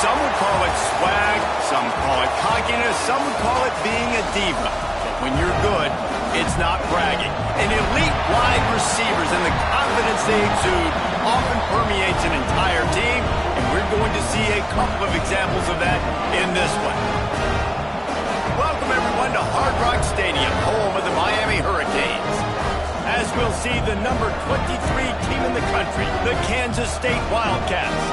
Some would call it swag, some call it cockiness, some would call it being a diva. But when you're good, it's not bragging. And elite wide receivers and the confidence they exude often permeates an entire team, and we're going to see a couple of examples of that in this one. Welcome, everyone, to Hard Rock Stadium, home of the Miami Hurricanes. As we'll see, the number 23 team in the country, the Kansas State Wildcats,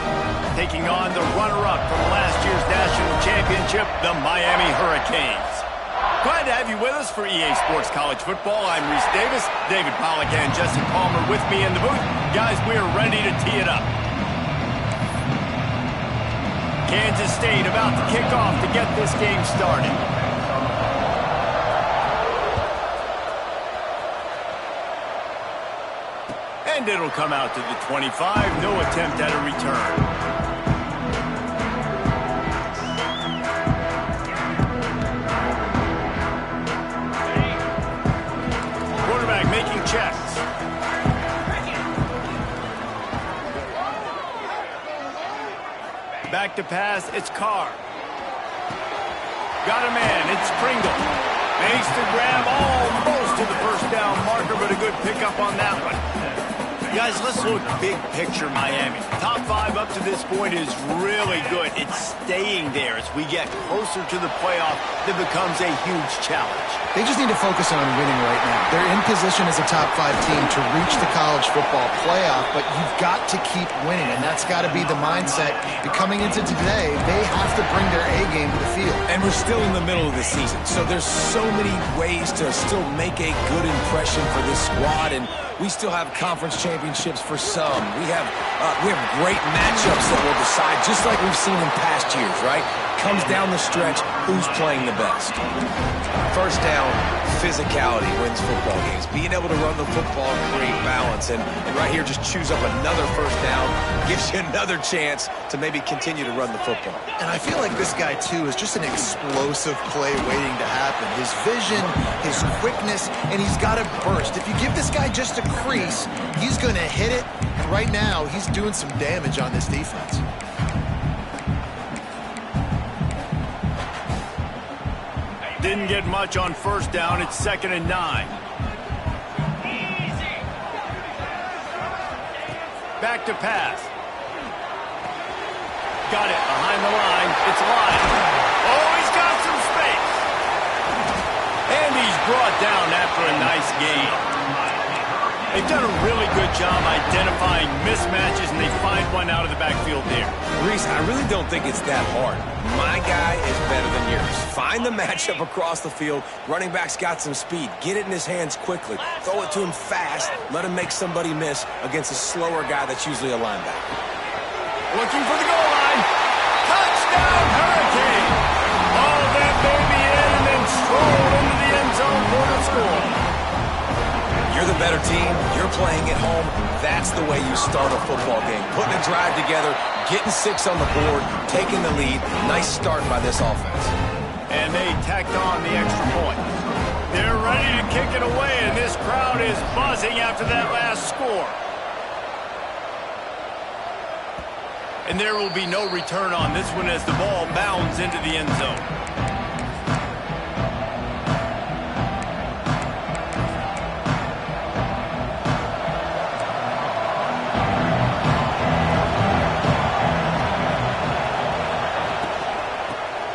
taking on the runner-up from last year's national championship, the Miami Hurricanes. Glad to have you with us for EA Sports College Football. I'm Reese Davis, David Pollack, and Jesse Palmer with me in the booth. Guys, we are ready to tee it up. Kansas State about to kick off to get this game started. And it'll come out to the 25. No attempt at a return. Quarterback making checks. Back to pass, it's Carr. Got a man, it's Pringle. Makes the grab almost to the first down marker, but a good pickup on that one. Guys, let's look big picture Miami. Top 5 up to this point is really good. It's staying there as we get closer to the playoff that becomes a huge challenge. They just need to focus on winning right now. They're in position as a top 5 team to reach the college football playoff, but you've got to keep winning, and that's got to be the mindset. Coming into today, they have to bring their A game to the field. And we're still in the middle of the season, so there's so many ways to still make a good impression for this squad, and we still have conference championships for some. We have great matchups that will decide, just like we've seen in past years, right? Comes down the stretch, who's playing the best. First down, physicality wins football games. Being able to run the football, create balance, and right here, just choose up another first down, gives you another chance to maybe continue to run the football. And I feel like this guy, too, is just an explosive play waiting to happen. His vision, his quickness, and he's got to burst. If you give this guy just a crease, he's going to hit it, and right now, he's doing some damage on this defense. Didn't get much on first down. It's 2nd and 9. Back to pass. Got it behind the line. It's Lyle. Oh, he's got some space. And he's brought down after a nice gain. They've done a really good job identifying mismatches, and they find one out of the backfield there. Reese, I really don't think it's that hard. My guy is better than yours. Find the matchup across the field. Running back's got some speed. Get it in his hands quickly. Throw it to him fast. Let him make somebody miss against a slower guy that's usually a linebacker. Looking for the goal line. Touchdown, Hurricane. All that baby in and then stroll into the end zone for the score. You're the better team. You're playing at home. That's the way you start a football game. Putting a drive together, getting 6 on the board, taking the lead. Nice start by this offense. And they tacked on the extra point. They're ready to kick it away, and this crowd is buzzing after that last score. And there will be no return on this one as the ball bounds into the end zone.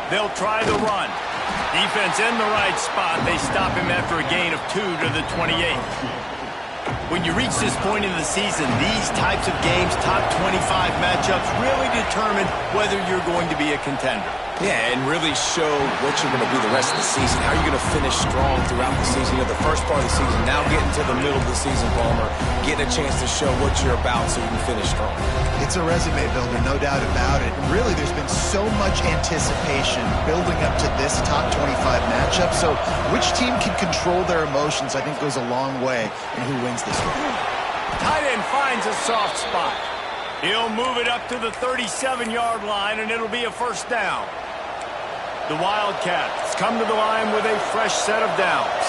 They'll try the run. Defense in the right spot. They stop him after a gain of 2 to the 28. When you reach this point in the season, these types of games, top 25 matchups, really determine whether you're going to be a contender. Yeah, and really show what you're going to be the rest of the season. How are you going to finish strong throughout the season? You know, the first part of the season, now getting to the middle of the season, Palmer, getting a chance to show what you're about so you can finish strong. It's a resume builder, no doubt about it. Really, there's been so much anticipation building up to this top 25 matchup. So which team can control their emotions, I think, goes a long way in who wins this one. Tight end finds a soft spot. He'll move it up to the 37-yard line, and it'll be a first down. The Wildcats come to the line with a fresh set of downs.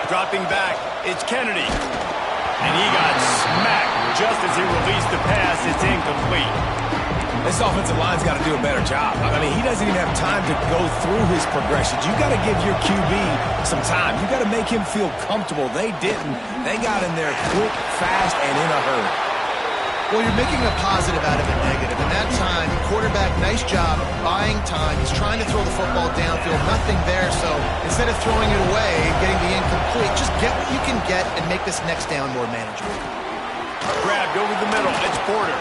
Dropping back, it's Kennedy. And he got smacked just as he released the pass. It's incomplete. This offensive line's got to do a better job. I mean, he doesn't even have time to go through his progressions. You got to give your QB some time. You got to make him feel comfortable. They didn't. They got in there quick, fast, and in a hurry. Well, you're making a positive out of a negative. In that time, quarterback, nice job, buying time. He's trying to throw the football downfield, nothing there. So instead of throwing it away, getting the incomplete, just get what you can get and make this next down more manageable. Grabbed over the middle. It's Porter.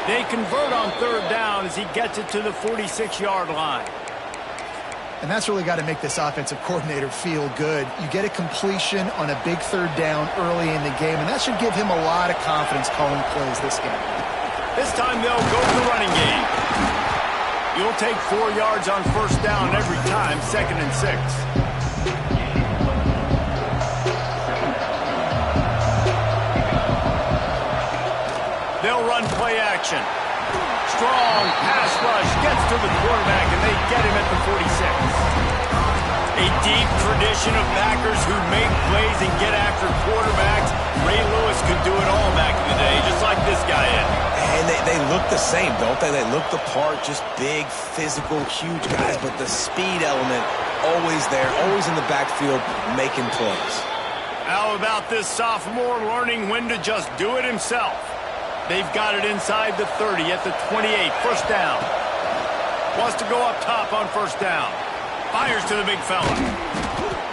They convert on third down as he gets it to the 46-yard line. And that's really got to make this offensive coordinator feel good. You get a completion on a big third down early in the game, and that should give him a lot of confidence calling plays this game. This time they'll go to the running game. You'll take 4 yards on first down every time, 2nd and 6. They'll run play action. Strong pass rush gets to the quarterback, and they get him at the 46. A deep tradition of backers who make plays and get after quarterbacks. Ray Lewis could do it all back in the day, just like this guy is. And they look the same, don't they? They look the part, just big, physical, huge guys, but the speed element always there, always in the backfield, making plays. How about this sophomore learning when to just do it himself? They've got it inside the 30 at the 28. First down. Wants to go up top on first down. Fires to the big fella.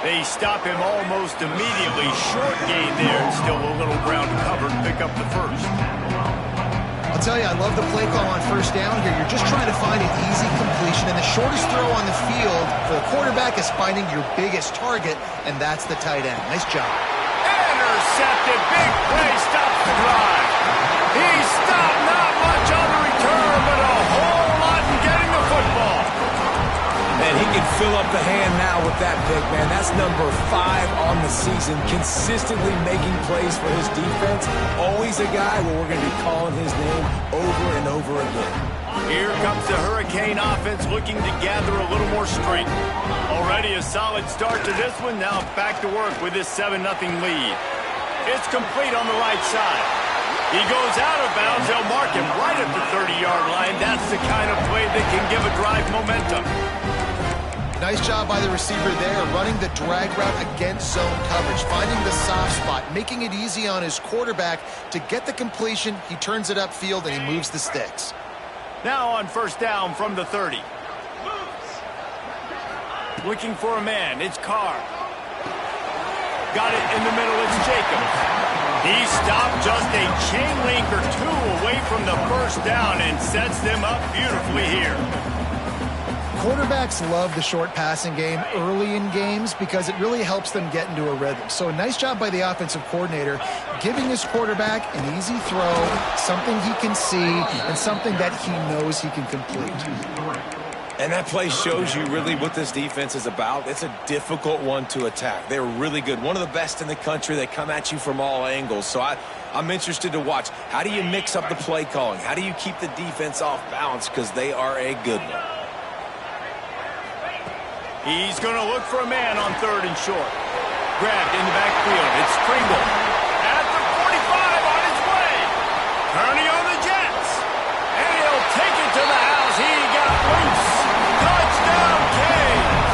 They stop him almost immediately. Short gain there, and still a little ground to cover to pick up the first. I'll tell you, I love the play call on first down here. You're just trying to find an easy completion, and the shortest throw on the field for the quarterback is finding your biggest target, and that's the tight end. Nice job. Intercepted. Big play. Stops the drive. He stopped not much on the return, but a whole lot in getting the football. And he can fill up the hand now with that pick, man. That's number 5 on the season, consistently making plays for his defense. Always a guy where we're going to be calling his name over and over again. Here comes the Hurricane offense looking to gather a little more strength. Already a solid start to this one. Now back to work with this 7-0 lead. It's complete on the right side. He goes out of bounds. They'll mark him right at the 30-yard line. That's the kind of play that can give a drive momentum. Nice job by the receiver there, running the drag route against zone coverage, finding the soft spot, making it easy on his quarterback to get the completion. He turns it upfield, and he moves the sticks. Now on first down from the 30. Looking for a man. It's Carr. Got it in the middle. It's Jacobs. He stopped just a chain link or two away from the first down and sets them up beautifully here. Quarterbacks love the short passing game early in games because it really helps them get into a rhythm. So a nice job by the offensive coordinator giving his quarterback an easy throw, something he can see, and something that he knows he can complete. And that play shows you really what this defense is about. It's a difficult one to attack. They're really good. One of the best in the country. They come at you from all angles. So I'm interested to watch. How do you mix up the play calling? How do you keep the defense off balance? Because they are a good one. He's going to look for a man on third and short. Grabbed in the backfield. It's Pringle. At the 45 on his way. Turning on the Jets. And he'll take it to the house. He got loose. Touchdown, Canes.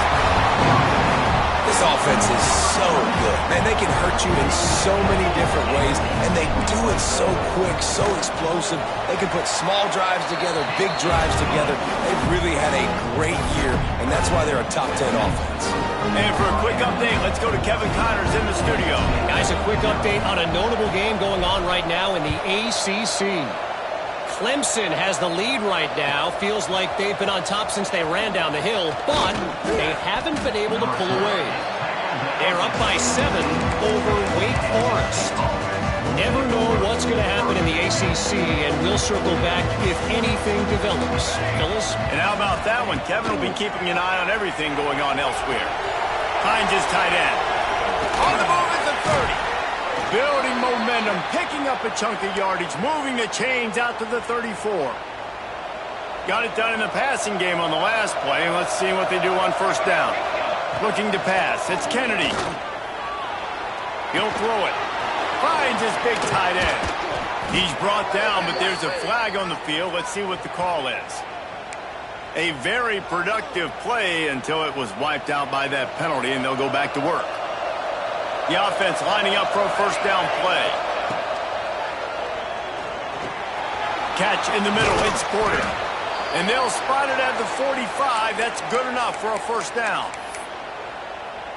This offense is so good. Man, they can hurt you in so many different ways, and they do it so quick, so explosive. They can put small drives together, big drives together. They've really had a great year, and that's why they're a top 10 offense. And for a quick update, let's go to Kevin Connors in the studio. Guys, a quick update on a notable game going on right now in the ACC. Clemson has the lead right now. Feels like they've been on top since they ran down the hill, but they haven't been able to pull away. They're up by 7 over Wake Forest. Never know what's going to happen in the ACC, and we'll circle back if anything develops. Phyllis? And how about that one? Kevin will be keeping an eye on everything going on elsewhere. Finds his tight end. On the move at the 30. Building momentum, picking up a chunk of yardage, moving the chains out to the 34. Got it done in the passing game on the last play, and let's see what they do on first down. Looking to pass. It's Kennedy. He'll throw it. Finds his big tight end. He's brought down, but there's a flag on the field. Let's see what the call is. A very productive play until it was wiped out by that penalty, and they'll go back to work. The offense lining up for a first down play. Catch in the middle. It's Porter. And they'll spot it at the 45. That's good enough for a first down.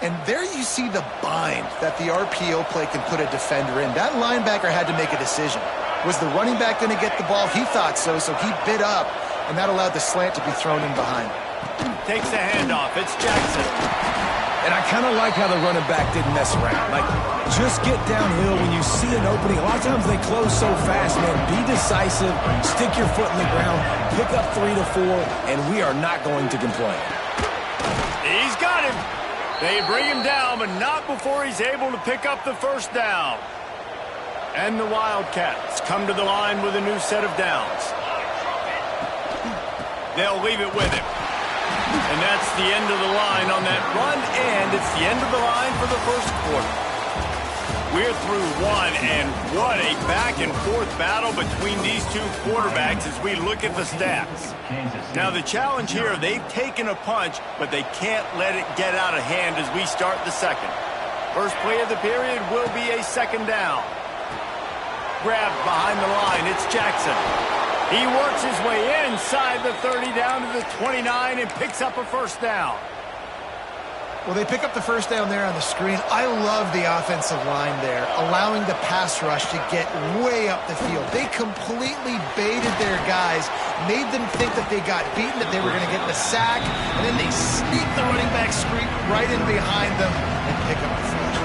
And there you see the bind that the RPO play can put a defender in. That linebacker had to make a decision. Was the running back going to get the ball? He thought so, so he bit up, and that allowed the slant to be thrown in behind. Takes the handoff. It's Jackson. And I kind of like how the running back didn't mess around. Like, just get downhill when you see an opening. A lot of times they close so fast, man. Be decisive, stick your foot in the ground, pick up 3 to 4, and we are not going to complain. He's got him. They bring him down, but not before he's able to pick up the first down. And the Wildcats come to the line with a new set of downs. They'll leave it with him. And that's the end of the line on that run, and it's the end of the line for the first quarter. We're through one, and what a back-and-forth battle between these two quarterbacks as we look at the stats. Now, the challenge here, they've taken a punch, but they can't let it get out of hand as we start the second. First play of the period will be a second down. Grabbed behind the line, it's Jackson. He works his way inside the 30 down to the 29 and picks up a first down. Well, they pick up the first down there on the screen. I love the offensive line there, allowing the pass rush to get way up the field. They completely baited their guys, made them think that they got beaten, that they were going to get the sack, and then they sneak the running back screen right in behind them and pick up the first.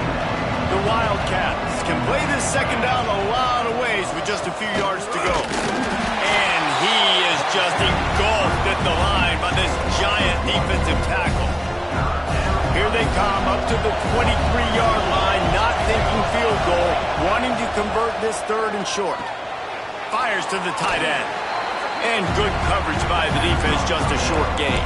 The Wildcats can play this second down a lot of ways with just a few yards to go. And he is just engulfed at the line by this giant defensive tackle. Here they come up to the 23-yard line, not thinking field goal, wanting to convert this third and short. Fires to the tight end. And good coverage by the defense, just a short gain.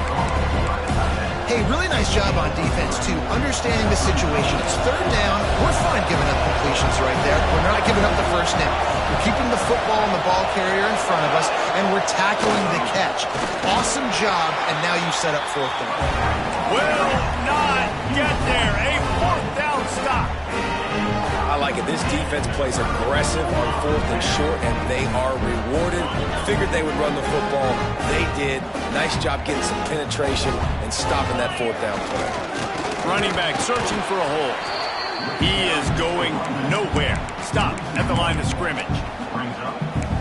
Hey, really nice job on defense, too, understanding the situation. It's third down. We're fine giving up completions right there. We're not giving up the first down. We're keeping the football and the ball carrier in front of us, and we're tackling the catch. Awesome job, and now you set up fourth down. Will not get there. A fourth down stop. I like it. This defense plays aggressive on fourth and short, and they are rewarded. Figured they would run the football. They did. Nice job getting some penetration and stopping that fourth down play. Running back searching for a hole. He is going nowhere. Stop at the line of scrimmage.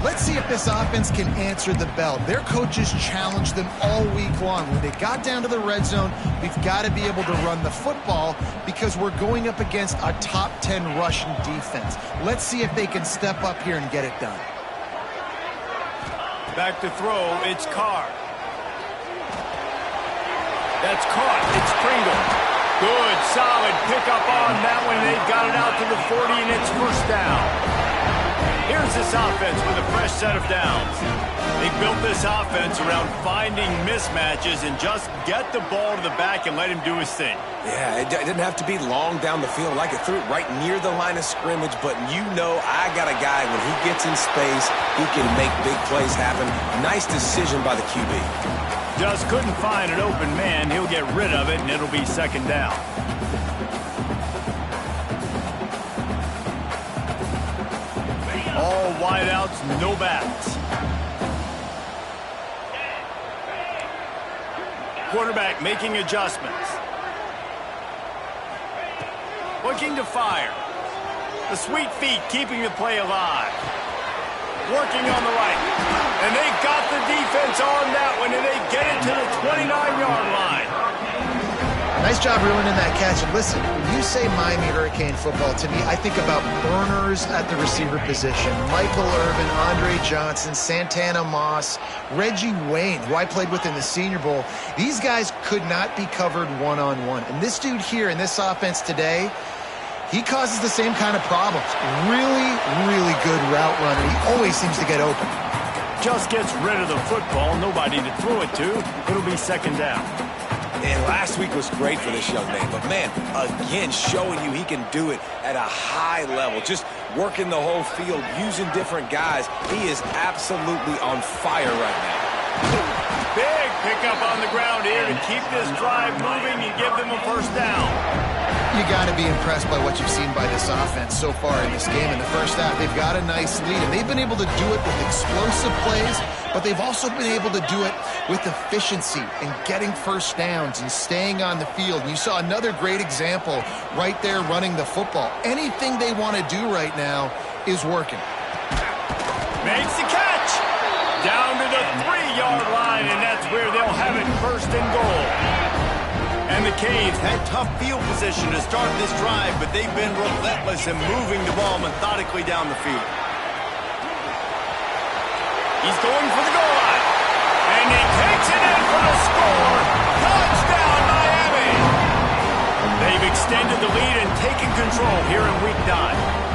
Let's see if this offense can answer the bell. Their coaches challenged them all week long. When they got down to the red zone, we've got to be able to run the football because we're going up against a top 10 rushing defense. Let's see if they can step up here and get it done. Back to throw, it's Carr. That's caught, it's Pringle. Good, solid pickup on that one. They've got it out to the 40, and it's first down. Here's this offense with a fresh set of downs. They built this offense around finding mismatches and just get the ball to the back and let him do his thing. Yeah, it didn't have to be long down the field. Like it threw it right near the line of scrimmage, but you know I got a guy, when he gets in space, he can make big plays happen. Nice decision by the QB. Just couldn't find an open man. He'll get rid of it, and it'll be second down. All wideouts, no backs. Quarterback making adjustments. Looking to fire. The sweet feet keeping the play alive. Working on the right. And they got the defense on that one, and they get it to the 29-yard line. Nice job ruining that catch. And listen, when you say Miami Hurricane football, to me, I think about burners at the receiver position. Michael Irvin, Andre Johnson, Santana Moss, Reggie Wayne, who I played with in the Senior Bowl. These guys could not be covered one-on-one. And this dude here in this offense today, he causes the same kind of problems. Really, really good route runner. He always seems to get open. Just gets rid of the football. Nobody to throw it to. It'll be second down. And last week was great for this young man. But, man, again, showing you he can do it at a high level. Just working the whole field, using different guys. He is absolutely on fire right now. Big pickup on the ground here to keep this drive moving and give them a first down. You got to be impressed by what you've seen by this offense so far in this game. In the first half, they've got a nice lead, and they've been able to do it with explosive plays, but they've also been able to do it with efficiency and getting first downs and staying on the field. And you saw another great example right there running the football. Anything they want to do right now is working. Makes the catch. Down to the 3-yard line, and that's where they'll have it first and goal. And the Canes had tough field position to start this drive, but they've been relentless in moving the ball methodically down the field. He's going for the goal line. And he takes it in for the score. Touchdown, Miami! They've extended the lead and taken control here in Week 9.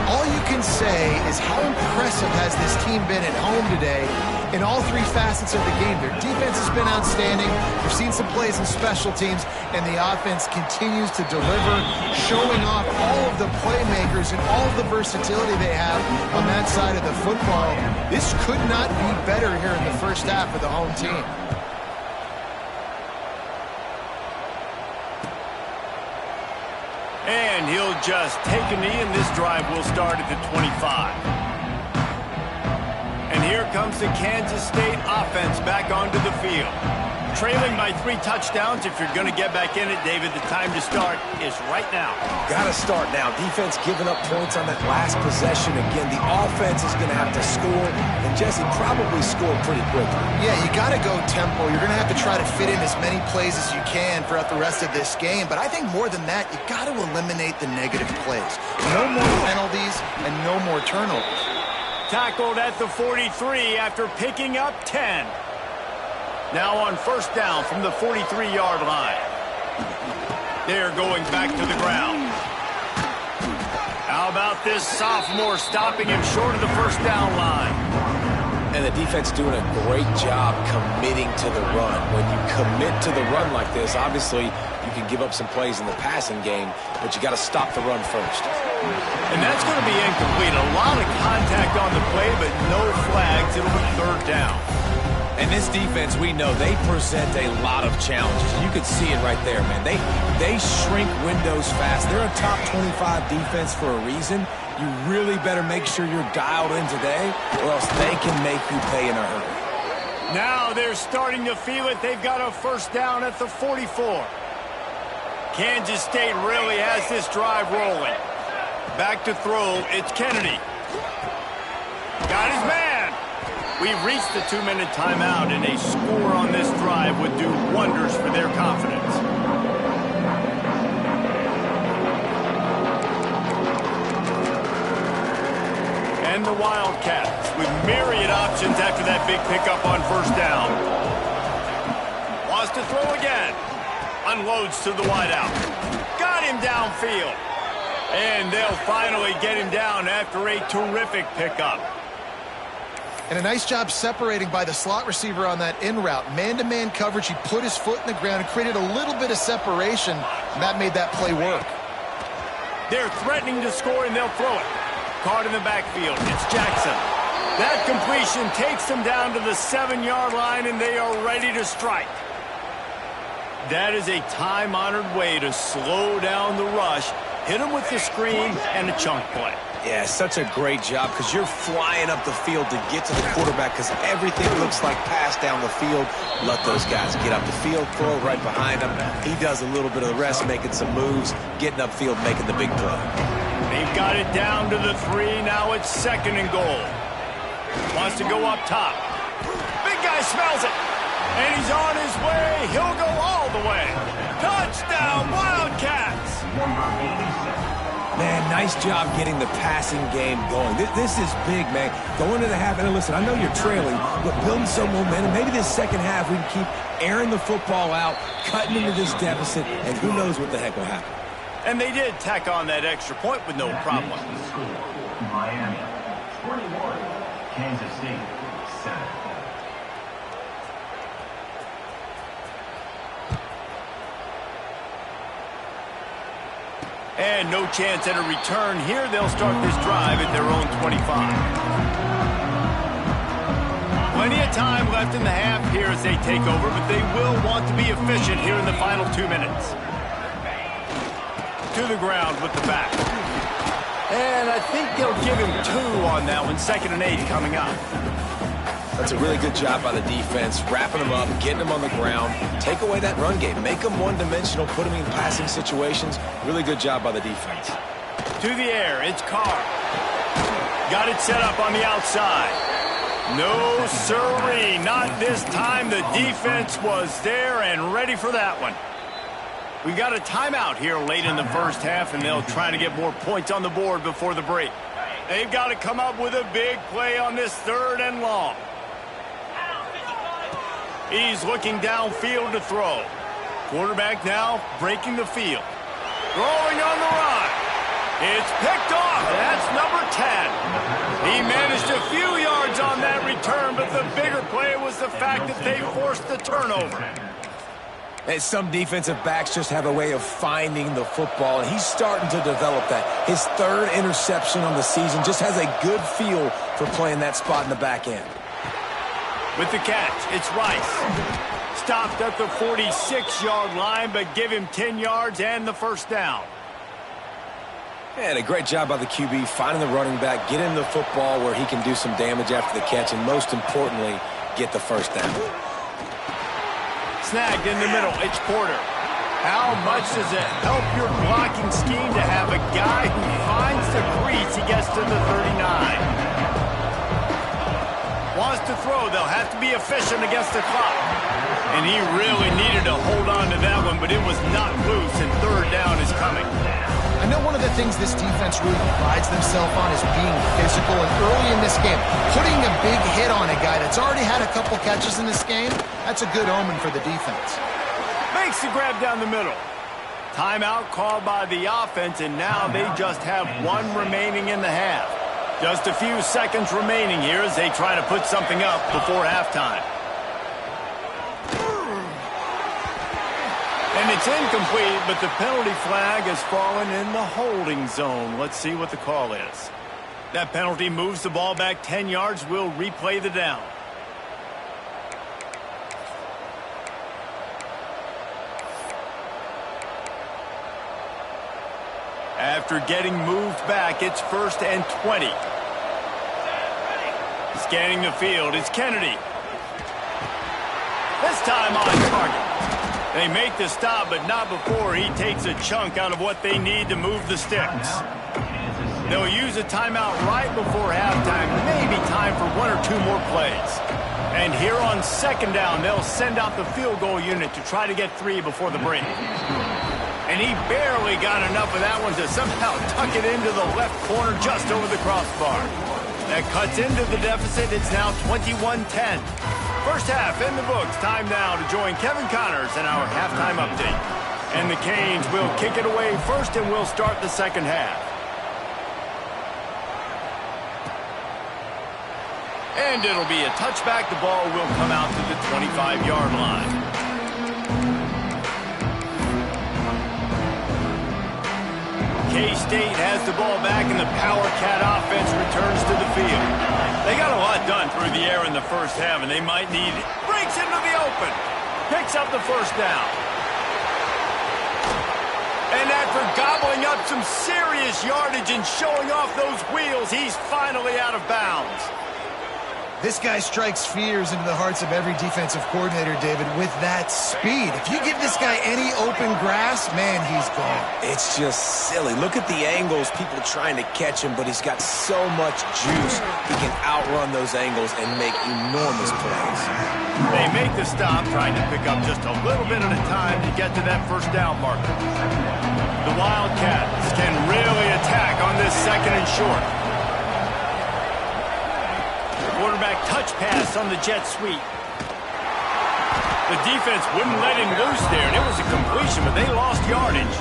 All you can say is how impressive has this team been at home today in all three facets of the game. Their defense has been outstanding. We've seen some plays in special teams, and the offense continues to deliver, showing off all of the playmakers and all of the versatility they have on that side of the football. This could not be better here in the first half for the home team. And he'll just take a knee, and this drive will start at the 25. And here comes the Kansas State offense back onto the field. Trailing by 3 touchdowns. If you're going to get back in it, David, the time to start is right now. Got to start now. Defense giving up points on that last possession. Again, the offense is going to have to score, and Jesse probably scored pretty quickly. Yeah, you got to go tempo. You're going to have to try to fit in as many plays as you can throughout the rest of this game. But I think more than that, you got to eliminate the negative plays. No more penalties and no more turnovers. Tackled at the 43 after picking up 10. Now on first down from the 43-yard line. They're going back to the ground. How about this sophomore stopping him short of the first down line? And the defense doing a great job committing to the run. When you commit to the run like this, obviously you can give up some plays in the passing game, but you got to stop the run first. And that's going to be incomplete. A lot of contact on the play, but no flags. It'll be third down. And this defense, we know, they present a lot of challenges. You can see it right there, man. They shrink windows fast. They're a top 25 defense for a reason. You really better make sure you're dialed in today, or else they can make you pay in a hurry. Now they're starting to feel it. They've got a first down at the 44. Kansas State really has this drive rolling. Back to throw, it's Kennedy. Got his man. We've reached the 2-minute timeout, and a score on this drive would do wonders for their confidence. And the Wildcats with myriad options after that big pickup on first down. Wants to throw again. Unloads to the wideout. Got him downfield. And they'll finally get him down after a terrific pickup. And a nice job separating by the slot receiver on that in route. Man-to-man coverage, he put his foot in the ground and created a little bit of separation, and that made that play work. They're threatening to score, and they'll throw it. Caught in the backfield. It's Jackson. That completion takes them down to the 7-yard line, and they are ready to strike. That is a time-honored way to slow down the rush, hit them with the screen, and a chunk play. Yeah, such a great job because you're flying up the field to get to the quarterback because everything looks like pass down the field. Let those guys get up the field, throw right behind him. He does a little bit of the rest, making some moves, getting upfield, making the big play. They've got it down to the 3. Now it's second and goal. Wants to go up top. Big guy smells it. And he's on his way. He'll go all the way. Touchdown, Wildcats! Man, nice job getting the passing game going. This is big, man. Going into the half, and listen, I know you're trailing, but building some momentum. Maybe this second half we can keep airing the football out, cutting into this deficit, and who knows what the heck will happen. And they did tack on that extra point with no problem. Miami, 21, Kansas State, 7. And no chance at a return here. They'll start this drive at their own 25. Plenty of time left in the half here as they take over, but they will want to be efficient here in the final 2 minutes. To the ground with the back. And I think they'll give him 2 on that one. 2nd and 8 coming up. That's a really good job by the defense, wrapping them up, getting them on the ground. Take away that run game. Make them one-dimensional, put them in passing situations. Really good job by the defense. To the air, it's Carr. Got it set up on the outside. No sirree, not this time. The defense was there and ready for that one. We got a timeout here late in the first half, and they'll try to get more points on the board before the break. They've got to come up with a big play on this 3rd and long. He's looking downfield to throw. Quarterback now breaking the field. Throwing on the run. It's picked off. That's number 10. He managed a few yards on that return, but the bigger play was the fact that they forced the turnover. And some defensive backs just have a way of finding the football, and he's starting to develop that. His 3rd interception on the season, just has a good feel for playing that spot in the back end. With the catch, it's Rice. Stopped at the 46-yard line, but give him 10 yards and the first down. And a great job by the QB finding the running back, get him the football where he can do some damage after the catch, and most importantly, get the first down. Snagged in the middle, it's Porter. How much does it help your blocking scheme to have a guy who finds the crease, he gets to the 39. Wants to throw, they'll have to be efficient against the clock. And he really needed to hold on to that one, but it was not loose, and 3rd down is coming. I know one of the things this defense really prides themselves on is being physical, and early in this game, putting a big hit on a guy that's already had a couple catches in this game, that's a good omen for the defense. Makes the grab down the middle. Timeout called by the offense, and now they just have 1 remaining in the half. Just a few seconds remaining here as they try to put something up before halftime. And it's incomplete, but the penalty flag has fallen in the holding zone. Let's see what the call is. That penalty moves the ball back 10 yards. We'll replay the down. After getting moved back, it's 1st and 20. Scanning the field, it's Kennedy. This time on target. They make the stop, but not before he takes a chunk out of what they need to move the sticks. They'll use a timeout right before halftime, maybe time for 1 or 2 more plays. And here on 2nd down, they'll send out the field goal unit to try to get 3 before the break. And he barely got enough of that one to somehow tuck it into the left corner just over the crossbar. That cuts into the deficit. It's now 21-10. First half in the books. Time now to join Kevin Connors in our halftime update. And the Canes will kick it away first, and we'll start the 2nd half. And it'll be a touchback. The ball will come out to the 25-yard line. K-State has the ball back, and the Power Cat offense returns to the field. They got a lot done through the air in the first half, and they might need it. Breaks into the open. Picks up the first down. And after gobbling up some serious yardage and showing off those wheels, he's finally out of bounds. This guy strikes fears into the hearts of every defensive coordinator, David, with that speed. If you give this guy any open grass, man, he's gone. It's just silly. Look at the angles, people trying to catch him, but he's got so much juice. He can outrun those angles and make enormous plays. They make the stop, trying to pick up just a little bit at a time to get to that first down marker. The Wildcats can really attack on this 2nd and short. Quarterback touch pass on the jet sweep. The defense wouldn't let him loose there, and it was a completion, but they lost yardage.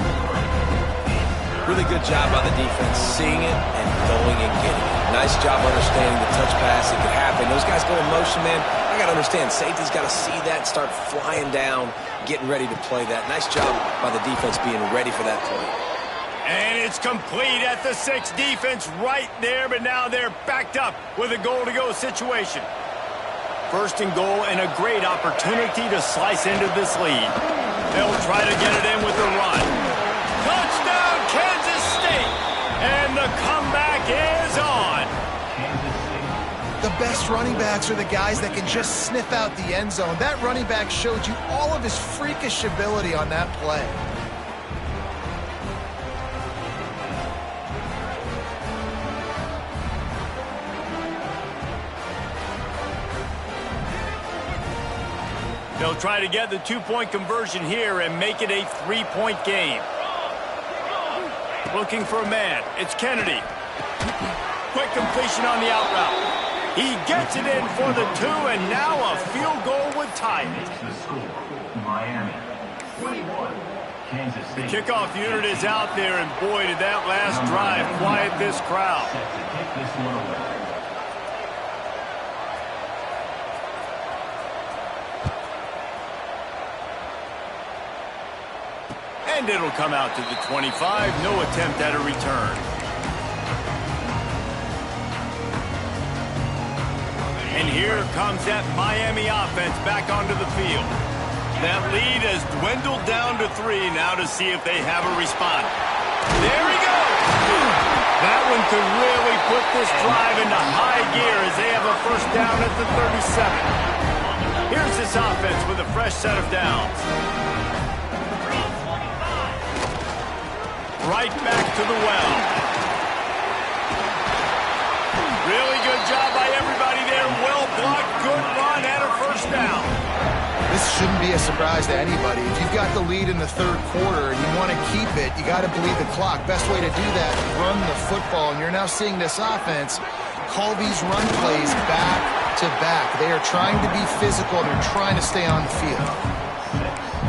Really good job by the defense, seeing it and going and getting it. Nice job understanding the touch pass. It could happen. Those guys go in motion, man. I got to understand, safety's got to see that, start flying down, getting ready to play that. Nice job by the defense being ready for that play. And it's complete at the 6. Defense right there, but now they're backed up with a goal-to-go situation. First and goal and a great opportunity to slice into this lead. They'll try to get it in with a run. Touchdown, Kansas State! And the comeback is on. The best running backs are the guys that can just sniff out the end zone. That running back showed you all of his freakish ability on that play. They'll try to get the 2-point conversion here and make it a 3-point game. Looking for a man. It's Kennedy. Quick completion on the out route. He gets it in for the 2, and now a field goal would tie it. The score, Miami 21, Kansas State. The kickoff unit is out there, and boy, did that last drive quiet this crowd. Set to kick this one away. And it'll come out to the 25. No attempt at a return. And here comes that Miami offense back onto the field. That lead has dwindled down to 3 now to see if they have a response. There he goes! That one could really put this drive into high gear as they have a first down at the 37. Here's this offense with a fresh set of downs. Right back to the well. Really good job by everybody there. Well blocked, good run, and a first down. This shouldn't be a surprise to anybody. If you've got the lead in the third quarter and you want to keep it, you got to bleed the clock. Best way to do that, run the football. And you're now seeing this offense call these run plays back to back. They are trying to be physical. They're trying to stay on the field.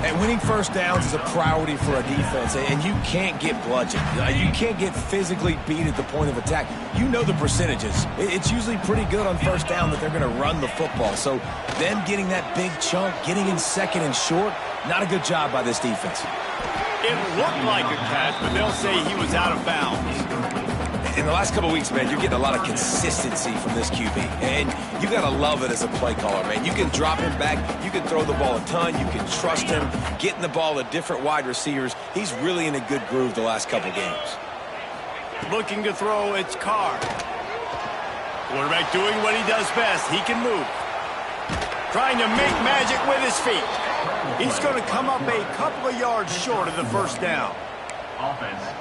And winning first downs is a priority for a defense, and you can't get bludgeoned. You can't get physically beat at the point of attack. You know the percentages. It's usually pretty good on first down that they're going to run the football. So them getting that big chunk, getting in second and short, not a good job by this defense. It looked like a catch, but they'll say he was out of bounds. In the last couple of weeks, man, you're getting a lot of consistency from this QB. And you got to love it as a play caller, man. You can drop him back. You can throw the ball a ton. You can trust him, getting the ball to different wide receivers. He's really in a good groove the last couple of games. Looking to throw, it's Carr. Quarterback doing what he does best. He can move. Trying to make magic with his feet. He's going to come up a couple of yards short of the first down.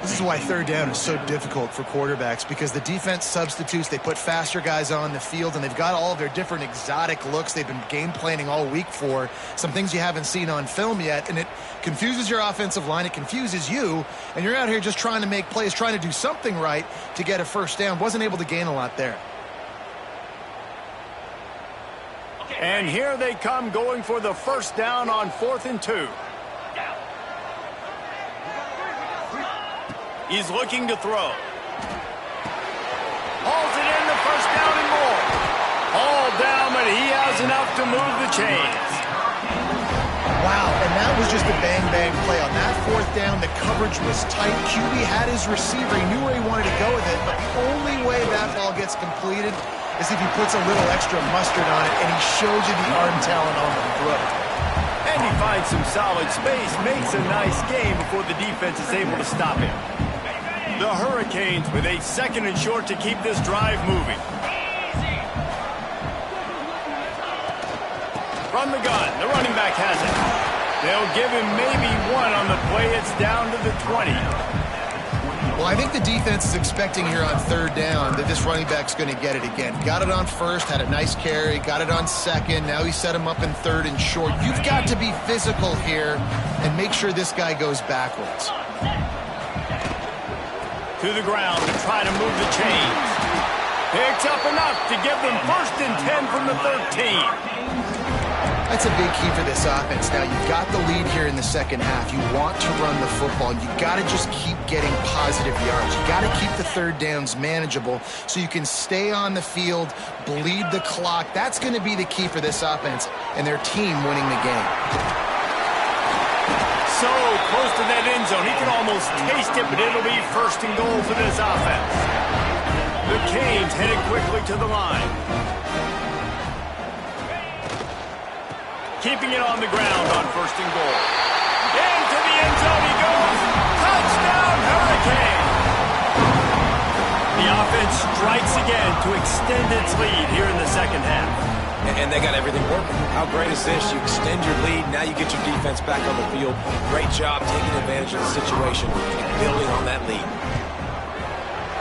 This is why third down is so difficult for quarterbacks, because the defense substitutes. They put faster guys on the field, and they've got all of their different exotic looks they've been game planning all week for, some things you haven't seen on film yet, and it confuses your offensive line. It confuses you, and you're out here just trying to make plays, trying to do something right to get a first down. Wasn't able to gain a lot there. And here they come, going for the first down on 4th and 2. He's looking to throw. Hauls it in, the first down and more. All down, but he has enough to move the chains. Wow, and that was just a bang-bang play. On that 4th down, the coverage was tight. QB had his receiver. He knew where he wanted to go with it, but the only way that ball gets completed is if he puts a little extra mustard on it, and he shows you the arm talent on the throw. And he finds some solid space, makes a nice game before the defense is able to stop him. The Hurricanes with a 2nd and short to keep this drive moving. From the gun, the running back has it. They'll give him maybe 1 on the play. It's down to the 20. Well, I think the defense is expecting here on 3rd down that this running back's going to get it again. Got it on 1st, had a nice carry, got it on 2nd. Now he set him up in 3rd and short. You've got to be physical here and make sure this guy goes backwards. To the ground to try to move the chains. Picks up enough to give them 1st and 10 from the 13. That's a big key for this offense. Now, you've got the lead here in the second half. You want to run the football. You got to just keep getting positive yards. You got to keep the 3rd downs manageable so you can stay on the field, bleed the clock. That's going to be the key for this offense and their team winning the game. so close to that end zone. He can almost taste it, but it'll be first and goal for this offense. The Canes headed quickly to the line. Keeping it on the ground on first and goal. Into the end zone he goes. Touchdown, Hurricane! The offense strikes again to extend its lead here in the second half. And they got everything working. How great is this? You extend your lead, now you get your defense back on the field. Great job taking advantage of the situation and building on that lead.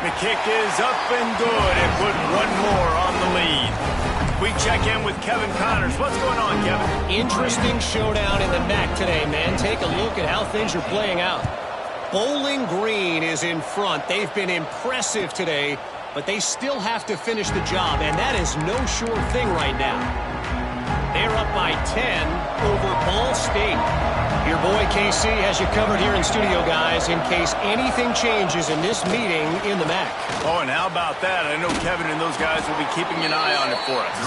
The kick is up and good and put one more on the lead. We check in with Kevin Connors. What's going on, Kevin? Interesting showdown in the MAC today, man. Take a look at how things are playing out. Bowling Green is in front. They've been impressive today, but they still have to finish the job, and that is no sure thing right now. They're up by 10 over Ball State. Your boy KC has you covered here in studio, guys, in case anything changes in this meeting in the MAC. Oh, and how about that? I know Kevin and those guys will be keeping an eye on it for us.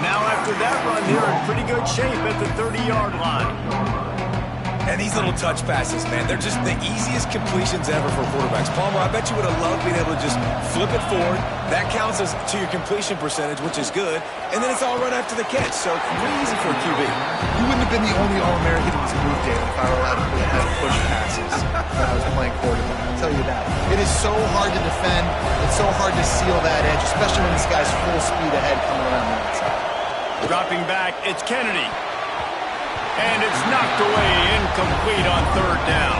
Now, after that run, they're in pretty good shape at the 30-yard line. And these little touch passes, man, they're just the easiest completions ever for quarterbacks. Palmer, I bet you would have loved being able to just flip it forward. That counts as to your completion percentage, which is good. And then it's all run after the catch, so pretty easy for a QB. You wouldn't have been the only All-American in this move, Dave, if I were allowed to play ahead of push passes when I was playing quarterback. I'll tell you that. It is so hard to defend. It's so hard to seal that edge, especially when this guy's full speed ahead coming around the outside. Dropping back, it's Kennedy. And it's knocked away, incomplete on third down.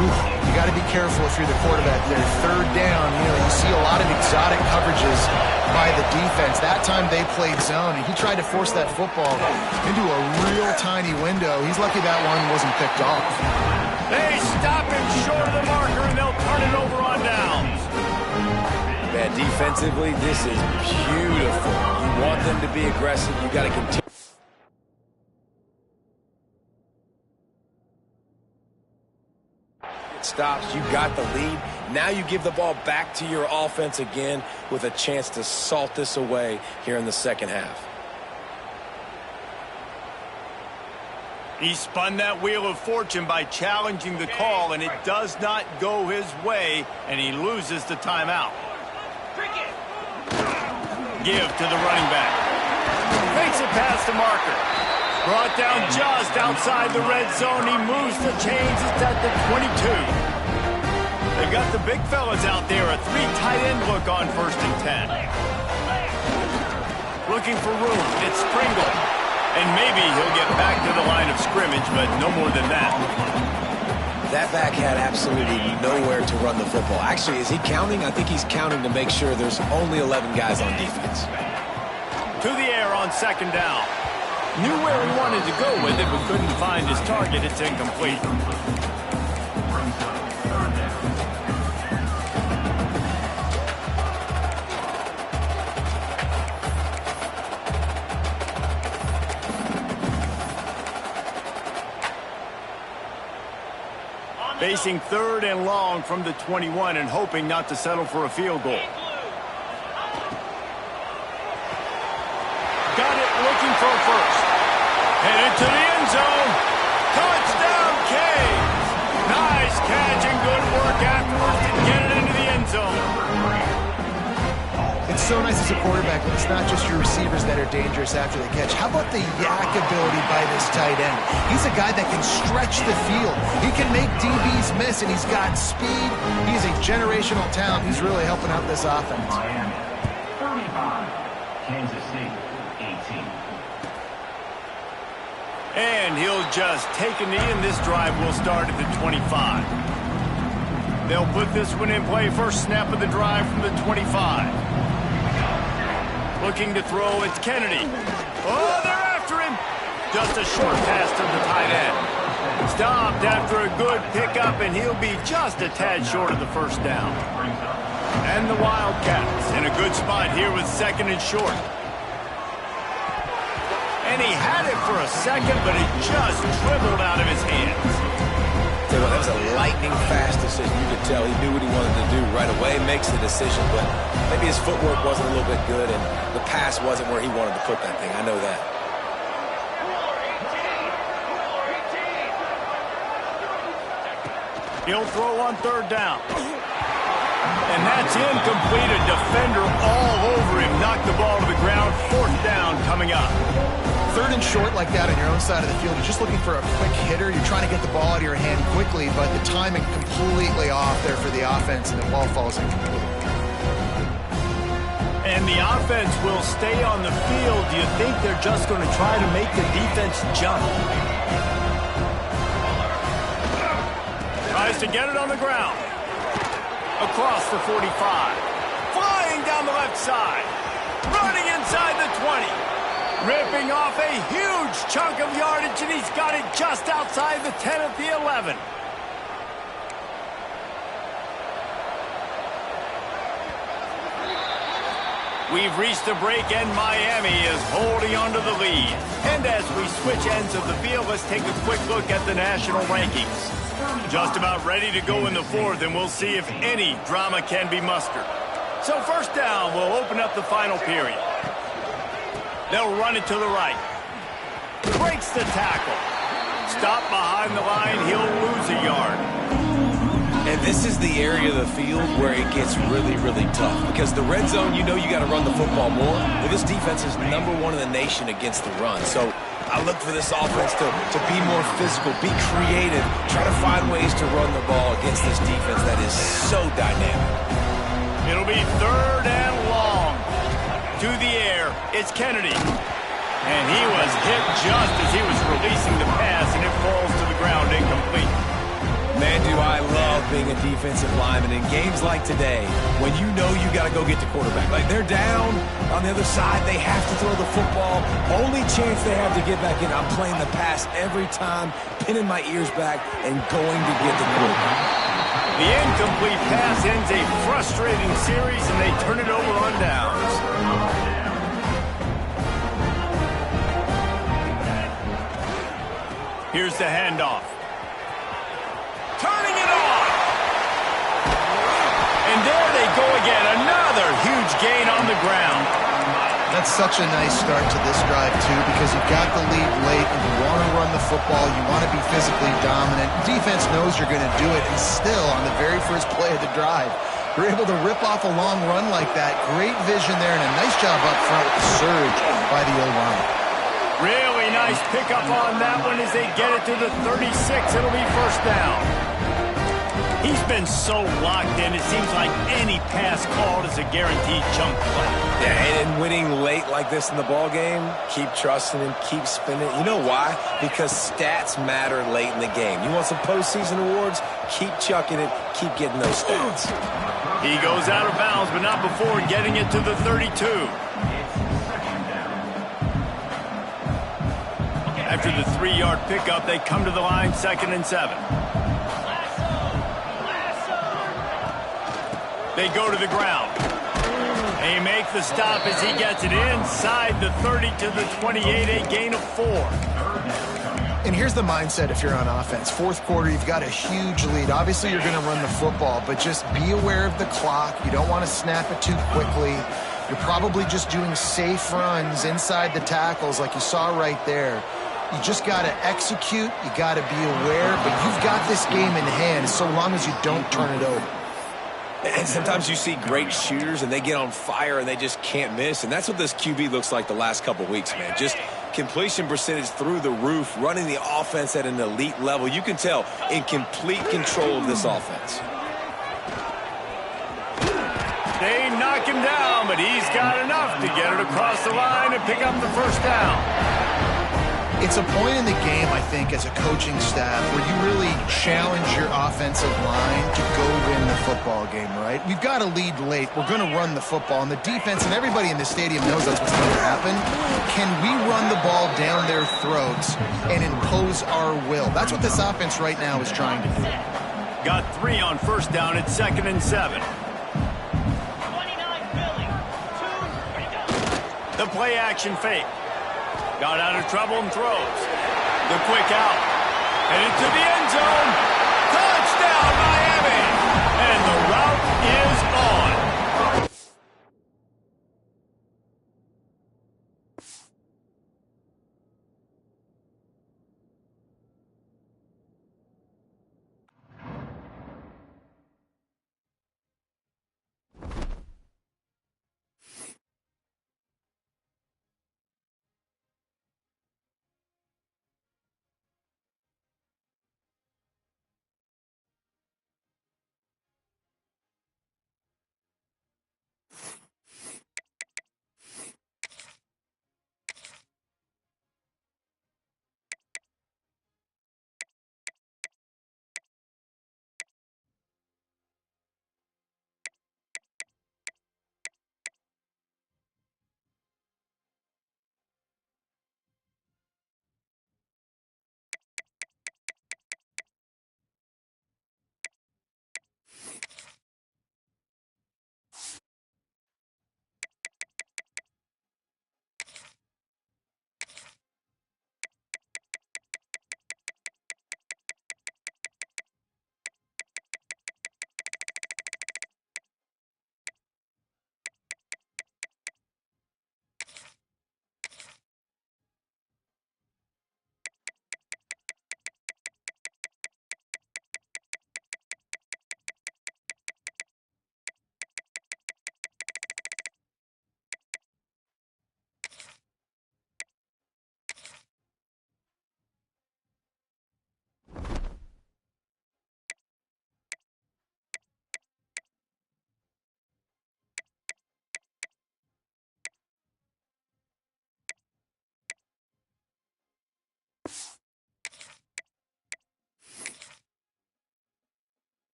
You got to be careful if you're the quarterback there. Third down, you see a lot of exotic coverages by the defense. That time they played zone, and he tried to force that football into a real tiny window. He's lucky that one wasn't picked off. They stop him short of the marker, and they'll turn it over on downs. Man, defensively, this is beautiful. You want them to be aggressive. You got to continue. Stops, you got the lead. Now you give the ball back to your offense again with a chance to salt this away here in the second half. He spun that wheel of fortune by challenging the call, and it does not go his way, and he loses the timeout. Give to the running back. Makes it past the marker. Brought down just outside the red zone. He moves the chains. It's at the 22. They've got the big fellas out there. A 3 tight end look on first and 10. Looking for room. It's Pringle. And maybe he'll get back to the line of scrimmage, but no more than that. That back had absolutely nowhere to run the football. Actually, is he counting? I think he's counting to make sure there's only 11 guys on defense. To the air on second down. Knew where he wanted to go with it, but couldn't find his target. It's incomplete. Facing third and long from the 21 and hoping not to settle for a field goal. Got it, looking for a first. Headed to the end zone. Touchdown, Canes. Nice catch and good work afterwards to get it into the end zone. It's so nice as a quarterback when it's not just your receivers that are dangerous after the catch. How about the yak ability by this tight end? He's a guy that can stretch the field. He can make DBs miss, and he's got speed. He's a generational talent. He's really helping out this offense. Miami, 35. Kansas State, 18. And he'll just take a knee, and this drive will start at the 25. They'll put this one in play. First snap of the drive from the 25. Looking to throw, it's Kennedy. Oh, they're after him. Just a short pass to the tight end. Stopped after a good pickup, and he'll be just a tad short of the first down. And the Wildcats in a good spot here with second and short. And he had it for a second, but it just dribbled out of his hands. That was a lightning-fast decision. You could tell he knew what he wanted to do right away, makes the decision, but maybe his footwork wasn't a little bit good, and the pass wasn't where he wanted to put that thing. I know that. He'll throw on third down. And that's incomplete. A defender all over him. Knocked the ball to the ground. Fourth down coming up. Third and short like that on your own side of the field. You're just looking for a quick hitter. You're trying to get the ball out of your hand quickly, but the timing completely off there for the offense, and the ball falls incomplete. And the offense will stay on the field. Do you think they're just going to try to make the defense jump? Tries to get it on the ground. Across the 45. Flying down the left side. Running inside the 20. Ripping off a huge chunk of yardage, and he's got it just outside the 10 at the 11. We've reached a break, and Miami is holding on to the lead. And as we switch ends of the field, let's take a quick look at the national rankings. Just about ready to go in the fourth, and we'll see if any drama can be mustered. So first down, we'll open up the final period. They'll run it to the right. Breaks the tackle. Stop behind the line. He'll lose a yard. And this is the area of the field where it gets really, really tough. Because the red zone, you know you got to run the football more. Well, this defense is #1 in the nation against the run. So I look for this offense to be more physical, be creative, try to find ways to run the ball against this defense that is so dynamic. It'll be third and long. To the air, it's Kennedy. And he was hit just as he was releasing the pass, and it falls to the ground incomplete. Man, do I love being a defensive lineman in games like today when you know you got to go get the quarterback. Like, they're down on the other side. They have to throw the football. Only chance they have to get back in. I'm playing the pass every time, pinning my ears back, and going to get the quarterback. The incomplete pass ends a frustrating series, and they turn it over on downs. Here's the handoff. Turning it on. And there they go again. Another huge gain on the ground. That's such a nice start to this drive, too, because you've got the lead late and you want to run the football. You want to be physically dominant. Defense knows you're going to do it, and still, on the very first play of the drive, you're able to rip off a long run like that. Great vision there, and a nice job up front with the surge by the O-line. Really nice pickup on that one as they get it to the 36. It'll be first down. He's been so locked in, it seems like any pass called is a guaranteed chunk play. Yeah, and winning late like this in the ball game, keep trusting him, keep spinning. You know why? Because stats matter late in the game. You want some postseason awards? Keep chucking it, keep getting those stats. He goes out of bounds, but not before getting it to the 32. After the 3-yard pickup, they come to the line, 2nd and 7. They go to the ground. They make the stop as he gets it inside the 30 to the 28, a gain of 4. And here's the mindset if you're on offense. Fourth quarter, you've got a huge lead. Obviously, you're going to run the football, but just be aware of the clock. You don't want to snap it too quickly. You're probably just doing safe runs inside the tackles like you saw right there. You just got to execute. You got to be aware, but you've got this game in hand so long as you don't turn it over. And sometimes you see great shooters, and they get on fire, and they just can't miss. And that's what this QB looks like the last couple weeks, man. Just completion percentage through the roof, running the offense at an elite level. You can tell in complete control of this offense. They knock him down, but he's got enough to get it across the line and pick up the first down. It's a point in the game, I think, as a coaching staff where you really challenge your offensive line to go win the football game, right? We've got to lead late. We're going to run the football, and the defense and everybody in the stadium knows that's what's going to happen. Can we run the ball down their throats and impose our will? That's what this offense right now is trying to do. Got 3 on first down at 2nd and 7. The play action fake. Got out of trouble and throws. The quick out. And into the end zone. Touchdown, Miami. And the route is on.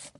You